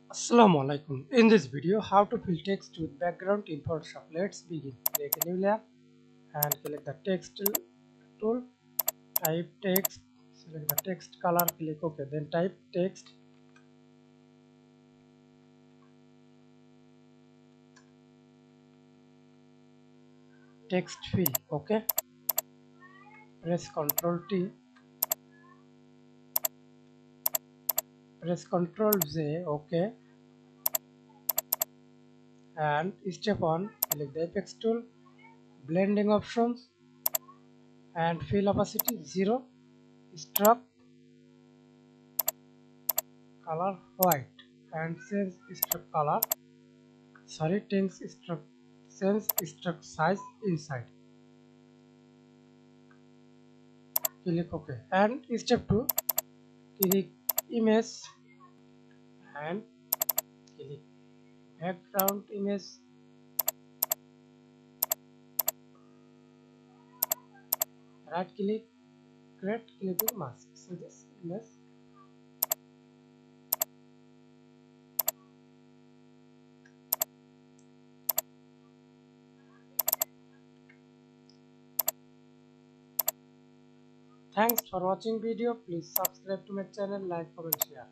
Assalamu Walaikum. In this video, how to fill text with background in Photoshop. Let's begin. Click a new layer and select the text tool. Type text. Select the text color. Click OK. Then type text. Text fill. OK. Press Ctrl T. Press Ctrl J. OK. And step 1. Select the Apex tool. Blending options and fill opacity 0. Stroke color white and change stroke color. Change stroke size inside. Click OK. And step 2, click image and click background image. Right click, create clipping mask. So this image. Thanks for watching video. Please subscribe to my channel, like, comment, share.